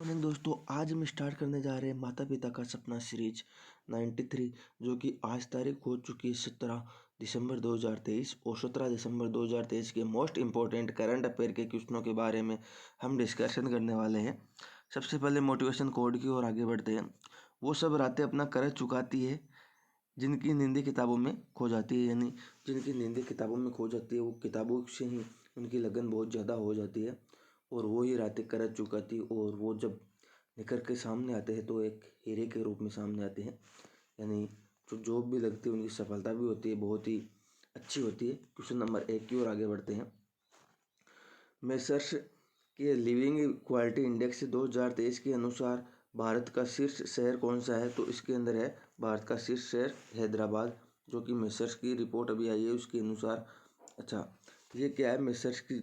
Morning दोस्तों, आज हम स्टार्ट करने जा रहे हैं माता पिता का सपना सीरीज 93, जो कि आज तारीख हो चुकी है 17 दिसंबर 2023 और 17 दिसंबर 2023 के मोस्ट इम्पोर्टेंट करंट अफेयर के क्वेश्चनों के बारे में हम डिस्कशन करने वाले हैं। सबसे पहले मोटिवेशन कोड की ओर आगे बढ़ते हैं। वो सब रातें अपना कर्ज चुकाती है जिनकी नींदें किताबों में खो जाती है, यानी जिनकी नींदें किताबों में खो जाती है वो किताबों से ही उनकी लगन बहुत ज़्यादा हो जाती है और वो ही रातें कर्ज चुकाती है और वो जब निखर के सामने आते हैं तो एक हीरे के रूप में सामने आते हैं, यानी जो जॉब भी लगती है उनकी सफलता भी होती है, बहुत ही अच्छी होती है। क्वेश्चन नंबर 1 की ओर आगे बढ़ते हैं। मेसर्स के लिविंग क्वालिटी इंडेक्स 2023 के अनुसार भारत का शीर्ष शहर कौन सा है? तो इसके अंदर है भारत का शीर्ष शहर हैदराबाद, जो कि मेसर्स की रिपोर्ट अभी आई है उसके अनुसार। अच्छा, ये क्या है? मेसर्स की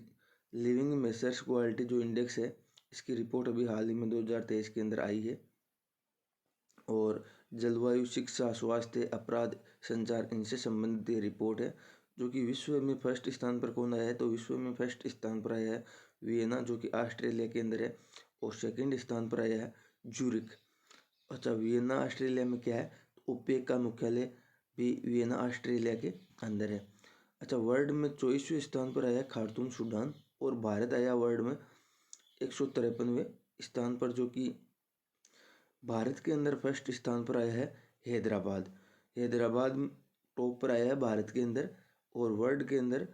लिविंग मेसर्स क्वालिटी जो इंडेक्स है, इसकी रिपोर्ट अभी हाल ही में 2023 के अंदर आई है और जलवायु, शिक्षा, स्वास्थ्य, अपराध, संचार, इनसे संबंधित ये रिपोर्ट है। जो कि विश्व में फर्स्ट स्थान पर कौन आया है? तो विश्व में फर्स्ट स्थान पर आया है वियना, जो कि ऑस्ट्रेलिया के अंदर है, और सेकंड स्थान पर आया है ज्यूरिख। अच्छा, वियना ऑस्ट्रेलिया में क्या है? तो ओपेक का मुख्यालय भी वियना ऑस्ट्रेलिया के अंदर है। अच्छा, वर्ल्ड में 24वें स्थान पर आया खार्तूम सूडान, और भारत आया वर्ल्ड में 153वें स्थान पर, जो कि भारत के अंदर फर्स्ट स्थान पर आया है हैदराबाद। हैदराबाद टॉप पर आया है भारत के अंदर और वर्ल्ड के अंदर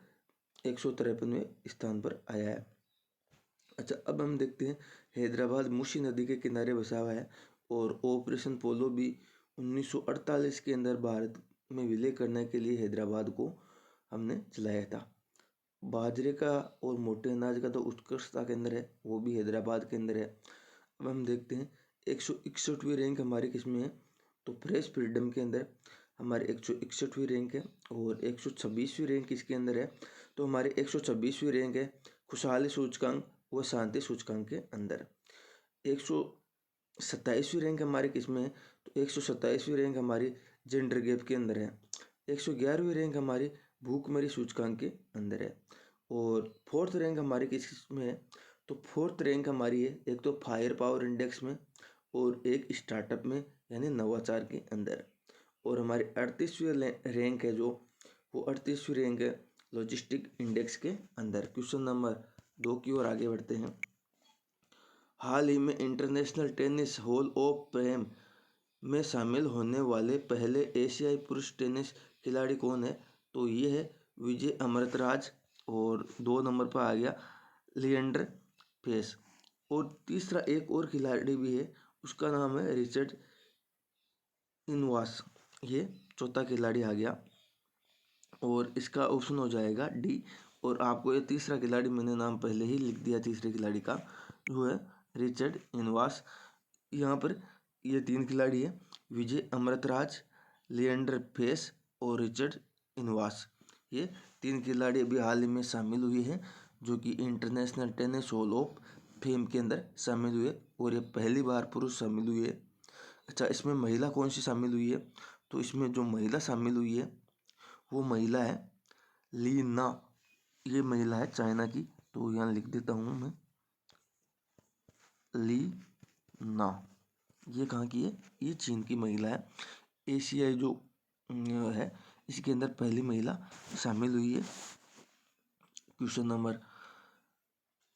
153वें स्थान पर आया है। अच्छा, अब हम देखते हैं हैदराबाद मूसी नदी के किनारे बसा हुआ है और ऑपरेशन पोलो भी 1948 के अंदर भारत में विलय करने के लिए हैदराबाद को हमने चलाया था। बाजरे का और मोटे अनाज का तो उत्कृष्टता के अंदर है, वो भी हैदराबाद के अंदर है। अब हम देखते हैं 161वीं रैंक हमारी किस में है? तो प्रेस फ्रीडम के अंदर हमारे 161वीं रैंक है और 126वीं रैंक किसके अंदर है? तो हमारे 126वीं रैंक है खुशहाली सूचकांक व शांति सूचकांक के अंदर। 127वीं रैंक हमारी किस में है? तो 127वीं रैंक हमारी जेंडर गैप के अंदर है। 111वीं रैंक हमारी भूखमरी सूचकांक के अंदर है और फोर्थ रैंक हमारी किस में है? तो फोर्थ रैंक हमारी है एक तो फायर पावर इंडेक्स में और एक स्टार्टअप में, यानी नवाचार के अंदर। और हमारी 38वीं रैंक है जो वो 38वीं रैंक है लॉजिस्टिक इंडेक्स के अंदर। क्वेश्चन नंबर 2 की ओर आगे बढ़ते हैं। हाल ही में international tennis hall of fame में शामिल होने वाले पहले एशियाई पुरुष टेनिस खिलाड़ी कौन है? तो ये है विजय अमृतराज, और 2 नंबर पर आ गया लिएंडर पेस, और तीसरा एक और खिलाड़ी भी है, उसका नाम है रिचर्ड इनवास। ये चौथा खिलाड़ी आ गया और इसका ऑप्शन हो जाएगा डी। और आपको ये तीसरा खिलाड़ी मैंने नाम पहले ही लिख दिया तीसरे खिलाड़ी का, जो है रिचर्ड इनवास। यहाँ पर ये 3 खिलाड़ी है, विजय अमृतराज, लिएंडर पेस और रिचर्ड इनवास। ये 3 खिलाड़ी अभी हाल ही में शामिल हुए हैं, जो कि international tennis hall of fame के अंदर शामिल हुए और ये पहली बार पुरुष शामिल हुए। अच्छा, इसमें महिला कौन सी शामिल हुई है? तो इसमें जो महिला शामिल हुई है वो महिला है ली ना। ये महिला है चाइना की, तो यहाँ लिख देता हूँ मैं ली ना। ये कहाँ की है? ये चीन की महिला है। एशियाई जो है इसके अंदर पहली महिला शामिल हुई है। क्वेश्चन नंबर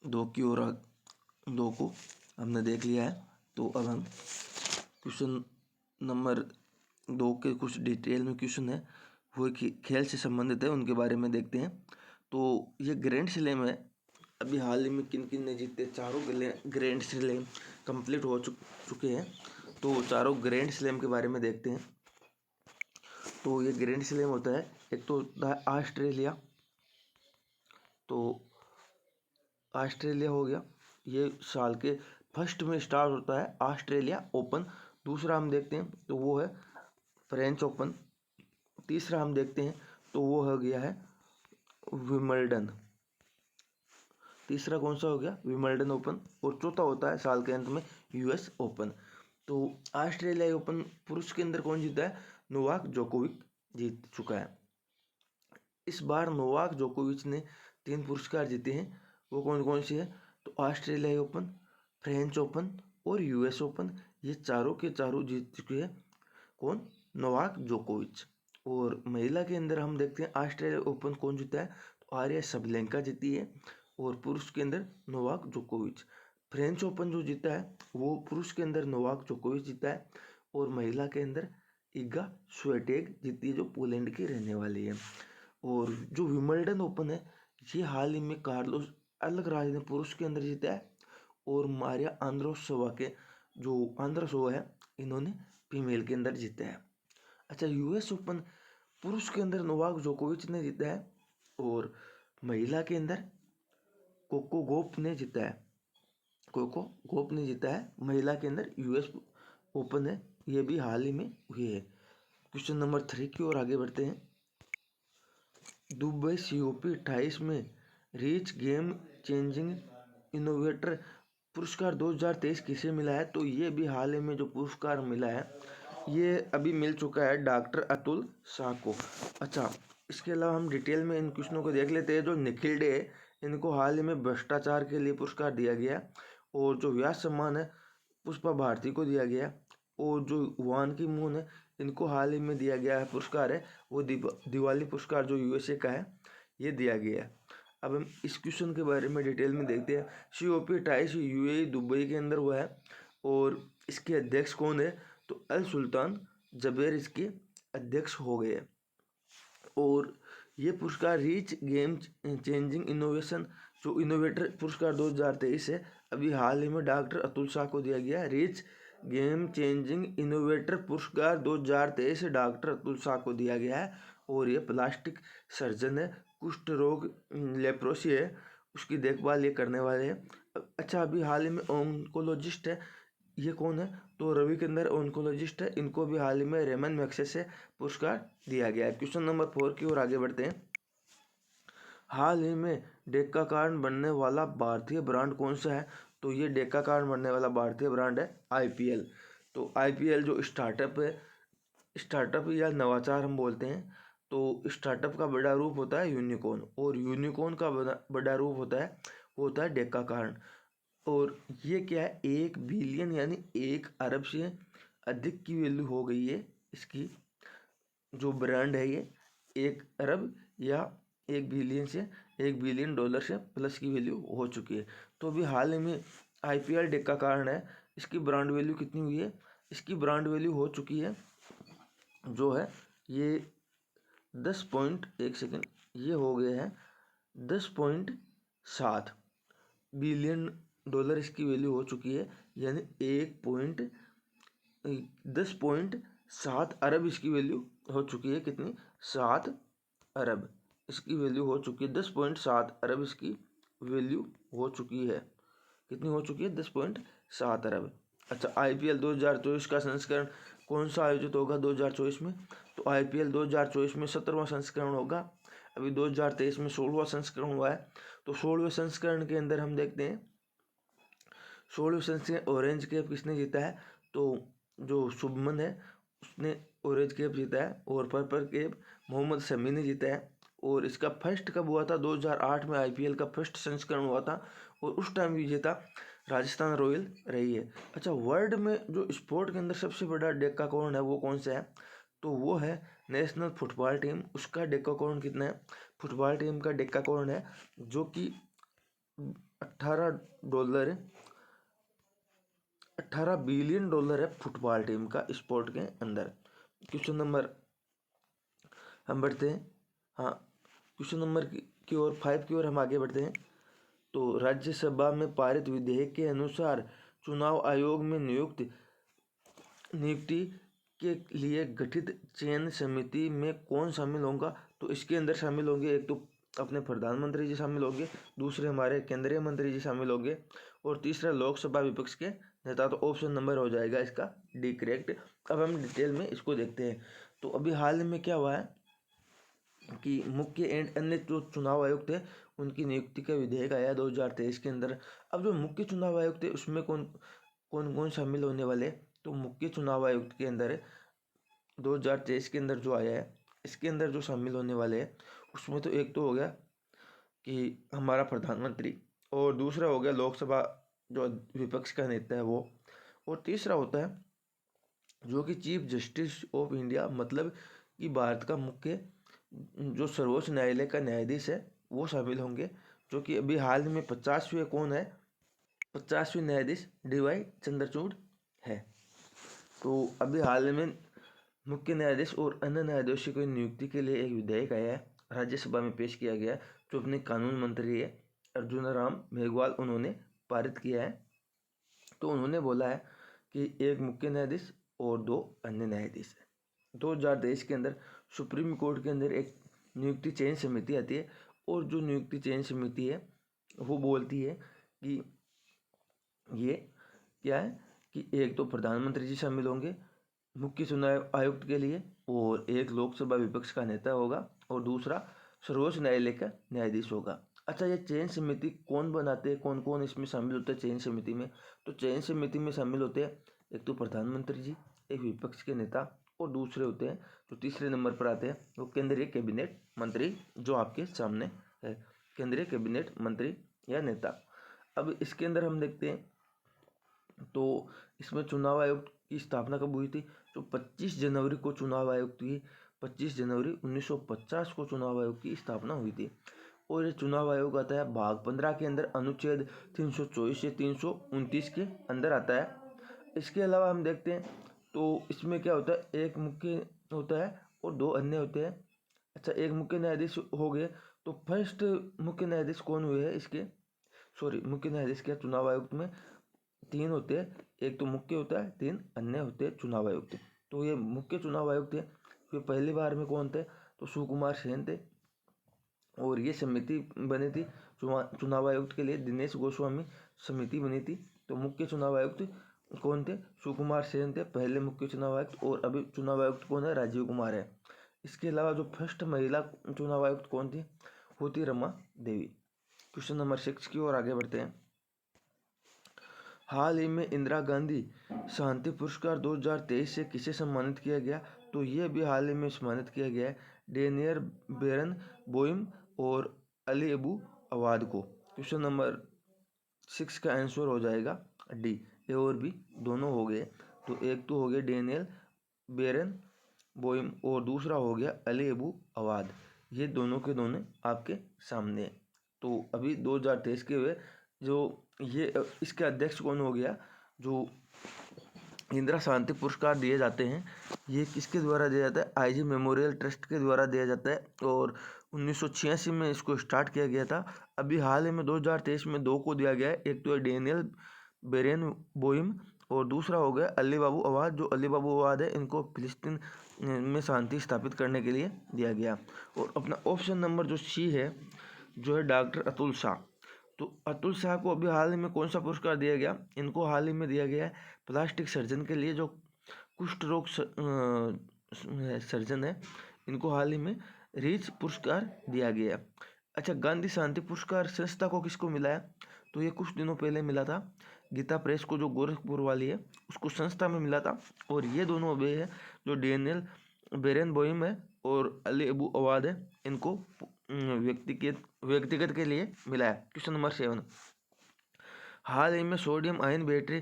2 की ओर 2 को हमने देख लिया है, तो अब हम क्वेश्चन नंबर 2 के कुछ डिटेल में क्वेश्चन है वो खेल से संबंधित है, उनके बारे में देखते हैं। तो ये ग्रैंड स्लैम है, अभी हाल ही में किन किन ने जीते? चारों ग्रैंड स्लैम कंप्लीट हो चुके हैं, तो चारों ग्रैंड स्लैम के बारे में देखते हैं। तो ये ग्रैंड स्लैम होता है, एक तो होता है ऑस्ट्रेलिया, तो ऑस्ट्रेलिया हो गया, ये साल के फर्स्ट में स्टार्ट होता है ऑस्ट्रेलिया ओपन। दूसरा हम देखते हैं तो वो है फ्रेंच ओपन। तीसरा हम देखते हैं तो वो हो गया है विम्बल्डन। तीसरा कौन सा हो गया? Wimbledon open. और चौथा होता है साल के अंत में यूएस ओपन। तो ऑस्ट्रेलिया ओपन पुरुष के अंदर कौन जीता है? नोवाक जोकोविच जीत चुका है। इस बार नोवाक जोकोविच ने 3 पुरस्कार जीते हैं, वो कौन कौन से हैं? तो ऑस्ट्रेलिया ओपन, फ्रेंच ओपन और यूएस ओपन, ये चारों के चारों जीत चुके हैं। कौन? नोवाक जोकोविच। और महिला के अंदर हम देखते हैं ऑस्ट्रेलिया ओपन कौन जीता है, तो आर्या सबलेंका जीती है। और पुरुष के अंदर नोवाक जोकोविच। फ्रेंच ओपन जो जीता है वो पुरुष के अंदर नोवाक जोकोविच जीता है, और महिला के अंदर इगा स्विएटेक जीती है, जो पोलैंड की रहने वाली है। और जो विंबलडन ओपन है, ये हाल ही में कार्लोस अल्कराज ने पुरुष के अंदर जीता है, और मारिया आंद्रोसोवा के जो आंद्रोसोवा है, इन्होंने फीमेल के अंदर जीता है। अच्छा, यूएस ओपन पुरुष के अंदर नोवाक जोकोविच ने जीता है, और महिला के अंदर कोको गोफ ने जीता है। कोको गोफ ने जीता है महिला के अंदर यूएस ओपन है, ये भी हाल ही में हुई है। क्वेश्चन नंबर 3 की ओर आगे बढ़ते हैं। दुबई COP 28 में रीच गेम चेंजिंग इनोवेटर पुरस्कार 2023 किसे मिला है, तो ये भी हाल ही में जो पुरस्कार मिला है ये अभी मिल चुका है डॉक्टर अतुल शाह को। अच्छा, इसके अलावा हम डिटेल में इन क्वेश्चनों को देख लेते हैं। जो निखिल डे है, इनको हाल ही में भ्रष्टाचार के लिए पुरस्कार दिया गया, और जो व्यास सम्मान है पुष्पा भारती को दिया गया, और जो वान की मून है इनको हाल ही में दिया गया है पुरस्कार है वो दिवाली पुरस्कार जो यूएसए का है ये दिया गया है। अब हम इस क्वेश्चन के बारे में डिटेल में देखते हैं। COP 28 UAE दुबई के अंदर हुआ है, और इसके अध्यक्ष कौन है, तो अल सुल्तान जबेर इसके अध्यक्ष हो गए। और ये पुरस्कार रीच गेम चेंजिंग इनोवेशन जो इनोवेटर पुरस्कार 2023 है, अभी हाल ही में डॉक्टर अतुल शाह को दिया गया। रीच गेम चेंजिंग इनोवेटर पुरस्कार 2023 डॉक्टर अतुल शाह को दिया गया है, और ये प्लास्टिक सर्जन है, कुष्ठ रोग लेप्रोसी है उसकी देखभाल ये करने वाले हैं। अच्छा, अभी हाल ही में ओंकोलॉजिस्ट है, ये कौन है, तो रवि के अंदर ओंकोलॉजिस्ट है, इनको भी हाल ही में रेमन मैक्सेस से पुरस्कार दिया गया है। क्वेश्चन नंबर 4 की ओर आगे बढ़ते हैं। हाल ही में डेक्का कार्ड बनने वाला भारतीय ब्रांड कौन सा है, तो ये डेक्का कार्ड बनने वाला भारतीय ब्रांड है IPL। तो IPL जो स्टार्टअप है, स्टार्टअप या नवाचार हम बोलते हैं, तो स्टार्टअप का बड़ा रूप होता है यूनिकॉर्न, और यूनिकॉर्न का बड़ा रूप होता है वो होता है डेक्का कार्ड। और ये क्या है, 1 बिलियन यानी 1 अरब से अधिक की वैल्यू हो गई है इसकी। जो ब्रांड है ये 1 अरब या 1 बिलियन से $1 बिलियन से प्लस की वैल्यू हो चुकी है। तो अभी हाल ही में IPL डेक्का कार्ड है, इसकी ब्रांड वैल्यू कितनी हुई है, इसकी ब्रांड वैल्यू हो चुकी है जो है ये 10.1 सेकेंड, ये हो गए हैं 10.7 बिलियन डॉलर इसकी वैल्यू हो चुकी है, यानी 10.7 अरब इसकी वैल्यू हो चुकी है। कितनी? 7 अरब इसकी वैल्यू हो चुकी है। 10.7 अरब इसकी वैल्यू हो चुकी है। कितनी हो चुकी है? 10.7 अरब। अच्छा, IPL 2024 का संस्करण कौन सा आयोजित होगा 2024 में, तो IPL 2024 में 17वां संस्करण होगा। अभी 2023 में 16वां संस्करण हुआ है। तो 16वें संस्करण के अंदर हम देखते हैं 16वें संस्करण ऑरेंज कैप किसने जीता है, तो जो शुभमन है उसने ऑरेंज कैप जीता है, और पर्पल कैप मोहम्मद शमी ने जीता है। और इसका फर्स्ट कब हुआ था? 2008 में IPL का फर्स्ट संस्करण हुआ था, और उस टाइम विजेता राजस्थान रॉयल रही है। अच्छा, वर्ल्ड में जो स्पोर्ट के अंदर सबसे बड़ा डेकाकॉर्न है वो कौन सा है, तो वो है नेशनल फुटबॉल टीम। उसका डेकाकॉर्न कितना है? फुटबॉल टीम का डेकाकॉर्न है जो कि $18 है, $18 बिलियन है फुटबॉल टीम का स्पोर्ट के अंदर। क्वेश्चन नंबर हम बढ़ते हैं। हाँ, क्वेश्चन नंबर की ओर 5 की ओर हम आगे बढ़ते हैं। तो राज्यसभा में पारित विधेयक के अनुसार चुनाव आयोग में नियुक्ति के लिए गठित चयन समिति में कौन शामिल होगा, तो इसके अंदर शामिल होंगे एक तो अपने प्रधानमंत्री जी शामिल होंगे, दूसरे हमारे केंद्रीय मंत्री जी शामिल होंगे, और तीसरा लोकसभा विपक्ष के नेता। तो ऑप्शन नंबर हो जाएगा इसका डी करेक्ट। अब हम डिटेल में इसको देखते हैं। तो अभी हाल में क्या हुआ है कि मुख्य एंड अन्य जो चुनाव आयोग थे उनकी नियुक्ति का विधेयक आया 2023 के अंदर। अब जो मुख्य चुनाव आयोग थे उसमें कौन कौन कौन शामिल होने वाले, तो मुख्य चुनाव आयुक्त के अंदर 2023 के अंदर जो आया है इसके अंदर जो शामिल होने वाले हैं उसमें तो एक तो हो गया कि हमारा प्रधानमंत्री, और दूसरा हो गया लोकसभा जो विपक्ष का नेता है वो, और तीसरा होता है जो कि चीफ जस्टिस ऑफ इंडिया, मतलब कि भारत का मुख्य जो सर्वोच्च न्यायालय का न्यायाधीश है वो शामिल होंगे, जो कि अभी हाल में 50वें कौन है, 50वें न्यायाधीश DY चंद्रचूड़ है। तो अभी हाल में मुख्य न्यायाधीश और अन्य न्यायाधीशों की नियुक्ति के लिए एक विधेयक आया है, राज्यसभा में पेश किया गया, जो अपने कानून मंत्री है अर्जुन राम मेघवाल, उन्होंने पारित किया है। तो उन्होंने बोला है कि एक मुख्य न्यायाधीश और 2 अन्य न्यायाधीश है। 2023 के अंदर सुप्रीम कोर्ट के अंदर एक नियुक्ति चयन समिति आती है, और जो नियुक्ति चयन समिति है वो बोलती है कि ये क्या है कि एक तो प्रधानमंत्री जी शामिल होंगे मुख्य चुनाव आयुक्त के लिए, और एक लोकसभा विपक्ष का नेता होगा, और दूसरा सर्वोच्च न्यायालय का न्यायाधीश होगा। अच्छा, ये चयन समिति कौन बनाते हैं, कौन कौन इसमें शामिल होते हैं चयन समिति में? तो चयन समिति में शामिल होते हैं एक तो प्रधानमंत्री जी, एक विपक्ष के नेता, और दूसरे होते हैं जो तीसरे नंबर पर आते हैं वो केंद्रीय कैबिनेट मंत्री, जो आपके सामने है, केंद्रीय कैबिनेट मंत्री या नेता। अब इसके अंदर हम देखते हैं तो इसमें चुनाव आयोग की स्थापना कब हुई थी? तो 25 जनवरी को चुनाव आयोग की 25 जनवरी 1950 को चुनाव आयोग की स्थापना हुई थी। और ये चुनाव आयोग आता है भाग 15 के अंदर, अनुच्छेद 324 से 329 के अंदर आता है। इसके अलावा हम देखते हैं तो इसमें क्या होता है, एक मुख्य होता है और 2 अन्य होते हैं। अच्छा, एक मुख्य न्यायाधीश हो गए, तो फर्स्ट मुख्य न्यायाधीश कौन हुए हैं इसके, सॉरी मुख्य न्यायाधीश के चुनाव आयुक्त में 3 होते हैं, एक तो मुख्य होता है, 3 अन्य होते हैं चुनाव आयुक्त। तो ये मुख्य चुनाव आयुक्त थे, फिर पहली बार में कौन थे? तो सुकुमार सेन थे, और ये समिति बनी थी चुनाव आयुक्त के लिए, दिनेश गोस्वामी समिति बनी थी। तो मुख्य चुनाव आयुक्त कौन थे? सुकुमार सेन थे पहले मुख्य चुनाव आयुक्त, और अभी चुनाव आयुक्त कौन है? राजीव कुमार है। इसके अलावा जो फर्स्ट महिला चुनाव आयुक्त कौन थी? होती रमा देवी। क्वेश्चन नंबर 6 की ओर आगे बढ़ते हैं। हाल ही में इंदिरा गांधी शांति पुरस्कार 2023 से किसे सम्मानित किया गया? तो ये भी हाल ही में सम्मानित किया गया है डेनियर बेरनबोइम और अली अबू अवाद को। क्वेश्चन नंबर 6 का आंसर हो जाएगा डी, ए और बी दोनों हो गए। तो एक तो हो गया डेनियल बेरनबोइम और दूसरा हो गया अली अबू अवाद, ये दोनों के दोनों आपके सामने हैं। तो अभी 2023 के हुए जो ये इसके अध्यक्ष कौन हो गया? जो इंदिरा शांति पुरस्कार दिए जाते हैं ये किसके द्वारा दिया जाता है? IG मेमोरियल ट्रस्ट के द्वारा दिया जाता है, और 1986 में इसको स्टार्ट किया गया था। अभी हाल ही में 2023 में 2 को दिया गया है, एक तो है डेनियल बेरनबोइम और दूसरा हो गया अली बाबू अवाद। जो अली बाबू अवाद है इनको फिलिस्तीन में शांति स्थापित करने के लिए दिया गया। और अपना ऑप्शन नंबर जो C है जो है डॉक्टर अतुल शाह। तो अतुल शाह को अभी हाल ही में कौन सा पुरस्कार दिया गया? इनको हाल ही में दिया गया है प्लास्टिक सर्जन के लिए, जो कुष्ठ रोग सर्जन है, इनको हाल ही में रीच पुरस्कार दिया गया है। अच्छा, गांधी शांति पुरस्कार संस्था को किसको मिला है? तो ये कुछ दिनों पहले मिला था गीता प्रेस को, जो गोरखपुर वाली है उसको संस्था में मिला था। और ये दोनों अभी है जो डेनियल बेरनबोइम है और अली अबू अवाद है, इनको व्यक्तिगत के लिए मिला है। क्वेश्चन नंबर 7, हाल ही में सोडियम आयन बैटरी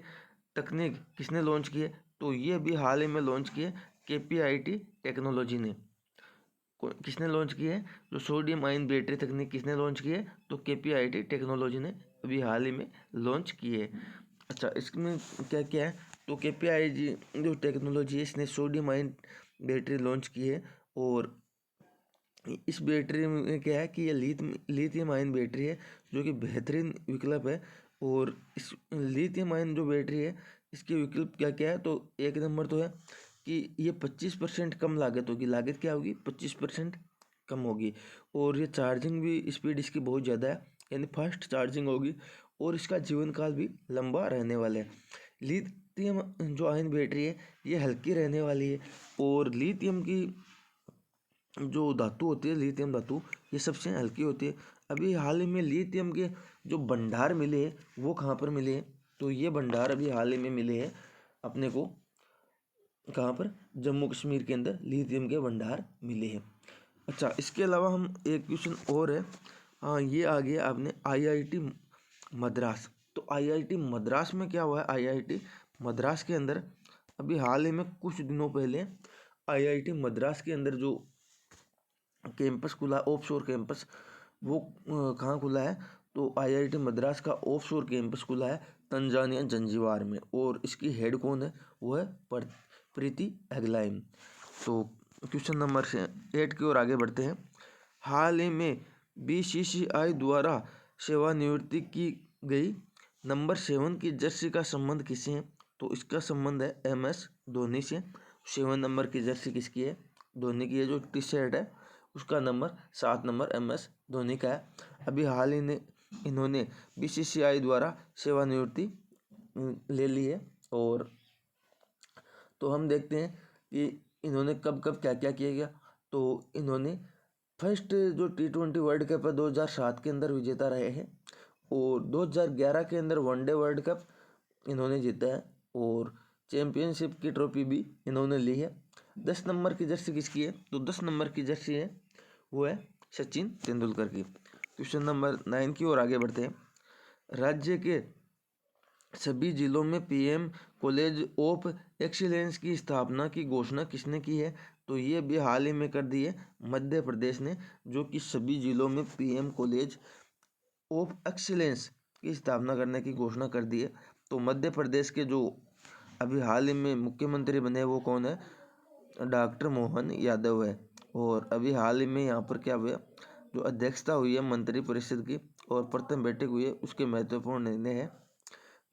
तकनीक किसने लॉन्च की है? तो ये भी हाल ही में लॉन्च की है KPIT टेक्नोलॉजी ने। किसने लॉन्च की है? जो सोडियम आयन बैटरी तकनीक किसने लॉन्च की है? तो KPIT टेक्नोलॉजी ने अभी हाल ही में लॉन्च की है। अच्छा, इसमें क्या क्या है? तो KPIT जो टेक्नोलॉजी है इसने सोडियम आयन बैटरी लॉन्च की है, और इस बैटरी में क्या है कि ये लिथियम आयन बैटरी है जो कि बेहतरीन विकल्प है। और इस लिथियम आयन जो बैटरी है इसके विकल्प क्या क्या है? तो एक नंबर तो है कि ये 25% कम लागत होगी। लागत क्या होगी? 25% कम होगी। और ये चार्जिंग भी स्पीड इसकी बहुत ज़्यादा है, यानी फास्ट चार्जिंग होगी, और इसका जीवन काल भी लंबा रहने वाला है। लिथियम जो आयन बैटरी है ये हल्की रहने वाली है, और लिथियम की जो धातु होती है, लिथियम धातु, ये सबसे हल्की होती है। अभी हाल ही में लिथियम के जो भंडार मिले हैं वो कहाँ पर मिले हैं? तो ये भंडार अभी हाल ही में मिले हैं अपने को, कहाँ पर? जम्मू कश्मीर के अंदर लिथियम के भंडार मिले हैं। अच्छा, इसके अलावा हम एक क्वेश्चन और है, हाँ ये आ गया आपने IIT मद्रास। तो IIT मद्रास में क्या हुआ है? IIT मद्रास के अंदर अभी हाल ही में कुछ दिनों पहले IIT मद्रास के अंदर जो कैंपस खुला, ऑफशोर कैंपस, वो कहाँ खुला है? तो IIT मद्रास का ऑफशोर कैंपस खुला है तंजानिया जंजीबार में, और इसकी हेड कौन है? वो है प्रीति एगलाइन। तो क्वेश्चन नंबर 8 की ओर आगे बढ़ते हैं। हाल ही में BCCI द्वारा सेवानिवृत्ति की गई नंबर 7 की जर्सी का संबंध किससे है? तो इसका संबंध है MS धोनी से। 7 नंबर की जर्सी किसकी है? धोनी की है। जो टी-शर्ट है उसका नंबर 7 नंबर MS धोनी का है। अभी हाल ही में इन्होंने BCCI द्वारा सेवानिवृत्ति ले ली है। और तो हम देखते हैं कि इन्होंने कब कब क्या क्या किया गया। तो इन्होंने फर्स्ट जो T20 वर्ल्ड कप है 2007 के अंदर विजेता रहे हैं, और 2011 के अंदर वनडे वर्ल्ड कप इन्होंने जीता है, और चैंपियनशिप की ट्रॉफी भी इन्होंने ली है। 10 नंबर की जर्सी किसकी है? तो 10 नंबर की जर्सी है वो है सचिन तेंदुलकर की। क्वेश्चन नंबर 9 की ओर आगे बढ़ते हैं। राज्य के सभी जिलों में PM कॉलेज ऑफ एक्सीलेंस की स्थापना की घोषणा किसने की है? तो ये भी हाल ही में कर दी है मध्य प्रदेश ने, जो कि सभी जिलों में PM कॉलेज ऑफ एक्सीलेंस की स्थापना करने की घोषणा कर दी है। तो मध्य प्रदेश के जो अभी हाल ही में मुख्यमंत्री बने वो कौन है? डॉक्टर मोहन यादव है। और अभी हाल ही में यहाँ पर क्या हुआ? जो अध्यक्षता हुई है मंत्रिपरिषद की और प्रथम बैठक हुई है, उसके महत्वपूर्ण निर्णय है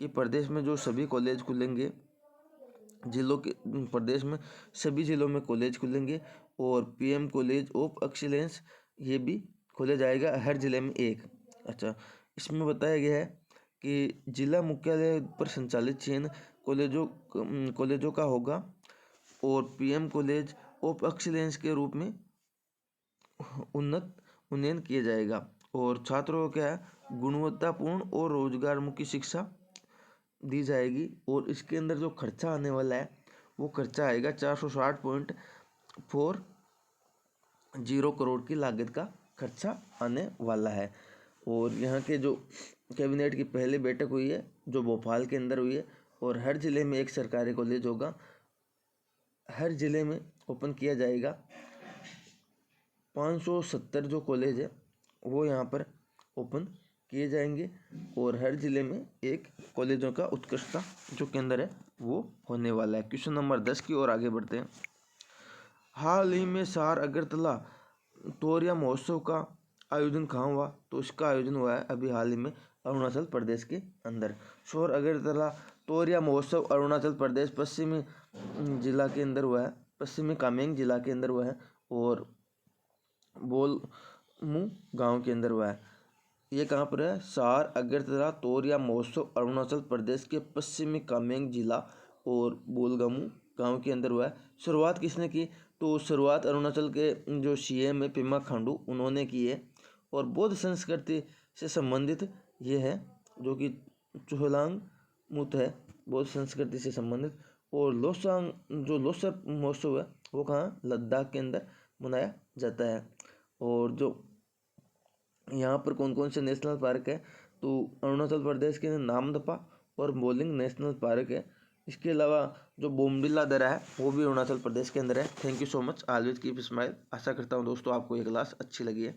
कि प्रदेश में जो सभी कॉलेज खुलेंगे, जिलों के प्रदेश में सभी जिलों में कॉलेज खुलेंगे, और PM कॉलेज ऑफ एक्सीलेंस ये भी खोला जाएगा हर जिले में एक। अच्छा, इसमें बताया गया है कि जिला मुख्यालय पर संचालित चयन कॉलेजों का होगा, और PM कॉलेज ऑफ एक्सीलेंस के रूप में उन्नयन किया जाएगा, और छात्रों को क्या है? गुणवत्तापूर्ण और रोजगारमुखी शिक्षा दी जाएगी। और इसके अंदर जो खर्चा आने वाला है वो खर्चा आएगा 460.40 करोड़ की लागत का खर्चा आने वाला है। और यहाँ के जो कैबिनेट की पहली बैठक हुई है जो भोपाल के अंदर हुई है, और हर जिले में एक सरकारी कॉलेज होगा, हर जिले में ओपन किया जाएगा। 570 जो कॉलेज है वो यहाँ पर ओपन किए जाएंगे, और हर जिले में एक कॉलेजों का उत्कृष्टता जो केंद्र है वो होने वाला है। क्वेश्चन नंबर 10 की ओर आगे बढ़ते हैं। हाल ही में सार अगरतला तोरिया महोत्सव का आयोजन कहाँ हुआ? तो इसका आयोजन हुआ है अभी हाल ही में अरुणाचल प्रदेश के अंदर। शोर अगरतला तोरिया महोत्सव अरुणाचल प्रदेश पश्चिमी जिला के अंदर हुआ है, पश्चिमी कामेंग जिला के अंदर हुआ है, और बोलमू गांव के अंदर हुआ है। ये कहाँ पर है? सार अगरतला तोरिया महोत्सव अरुणाचल प्रदेश के पश्चिमी कामेंग जिला और बोलगामू गांव के अंदर हुआ है। शुरुआत किसने की? तो शुरुआत अरुणाचल के जो CM है पेमा खांडू उन्होंने की है, और बौद्ध संस्कृति से संबंधित ये है जो कि चोहलांग मुत है, बौद्ध संस्कृति से संबंधित। और लोसांग जो लोसर महोत्सव है वो कहाँ? लद्दाख के अंदर मनाया जाता है। और जो यहाँ पर कौन कौन से नेशनल पार्क है? तो अरुणाचल प्रदेश के नामदफा और बोलिंग नेशनल पार्क है। इसके अलावा जो बोमडिला दर्रा है वो भी अरुणाचल प्रदेश के अंदर है। Thank you so much. Always keep smile. आशा करता हूँ दोस्तों आपको ये क्लास अच्छी लगी है।